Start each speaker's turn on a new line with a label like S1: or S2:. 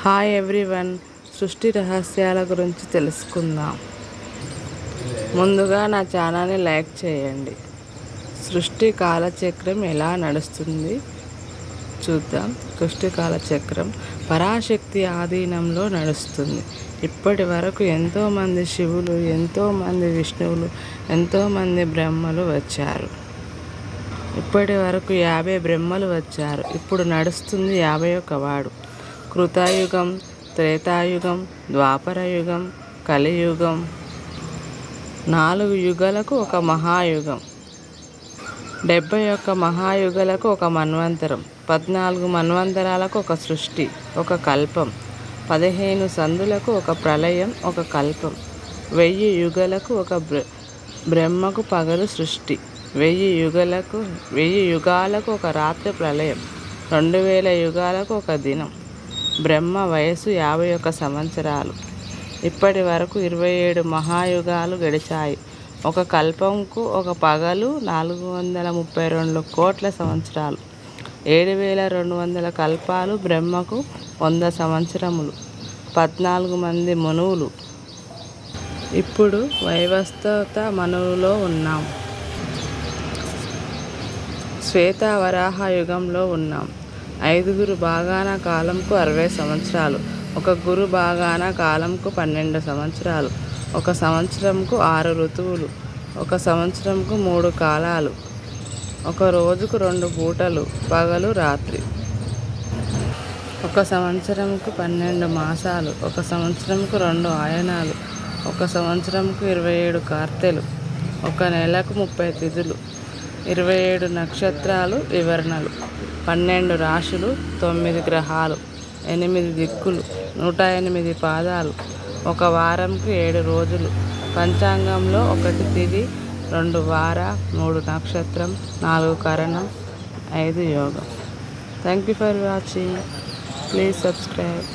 S1: Hi everyone, సృష్టి రహస్యాల గురించి తెలుసుకుందాం. ముందుగా నా ఛానల్ని లైక్ చేయండి. సృష్టి కాలచక్రం ఎలా నడుస్తుంది చూద్దాం. సృష్టి కాలచక్రం పరాశక్తి ఆధీనంలో నడుస్తుంది. ఇప్పటి వరకు ఎంతోమంది శివులు, ఎంతోమంది విష్ణువులు, ఎంతోమంది బ్రహ్మలు వచ్చారు. ఇప్పటి వరకు 50 బ్రహ్మలు వచ్చారు. ఇప్పుడు నడుస్తుంది 51వ వాడు. కృతయుగం, త్రేతాయుగం, ద్వాపరయుగం, కలియుగం. 4 యుగాలకు ఒక మహాయుగం. 71 మహాయుగాలకు ఒక మన్వంతరం. 14 మన్వంతరాలకు ఒక సృష్టి, ఒక కల్పం. 15 సందులకు ఒక ప్రళయం, ఒక కల్పం. 1000 యుగాలకు ఒక బ్రహ్మకు పగలు సృష్టి. 1000 యుగాలకు ఒక రాత్రి ప్రళయం. 2000 యుగాలకు ఒక దినం. బ్రహ్మ వయస్సు 51 సంవత్సరాలు. ఇప్పటి వరకు 27 మహాయుగాలు గడిచాయి. ఒక కల్పంకు ఒక పగలు 432 కోట్ల సంవత్సరాలు. 7200 కల్పాలు. బ్రహ్మకు 100 సంవత్సరములు. 14 మంది మనువులు. ఇప్పుడు వైవస్వత మనువులో ఉన్నాం. శ్వేతవరాహ యుగంలో ఉన్నాం. 5 భాగాన కాలంకు 60 సంవత్సరాలు. ఒక గురు భాగాన కాలంకు 12 సంవత్సరాలు. ఒక సంవత్సరంకు 6 ఋతువులు. ఒక సంవత్సరంకు 3 కాలాలు. ఒక రోజుకు 2 పూటలు, పగలు రాత్రి. ఒక సంవత్సరంకు 12 మాసాలు. ఒక సంవత్సరంకు 2 ఆయనాలు. ఒక సంవత్సరంకు 27 కార్తెలు. ఒక నెలకు 30 తిథులు. 27 నక్షత్రాలు, వివరణలు. 12 రాశులు, 9 గ్రహాలు, 8 దిక్కులు, 108 పాదాలు. ఒక వారంకు 7 రోజులు. పంచాంగంలో 1 తిథి, 2 వార, 3 నక్షత్రం, 4 కరణం, 5 యోగం. Thank you for watching. Please subscribe.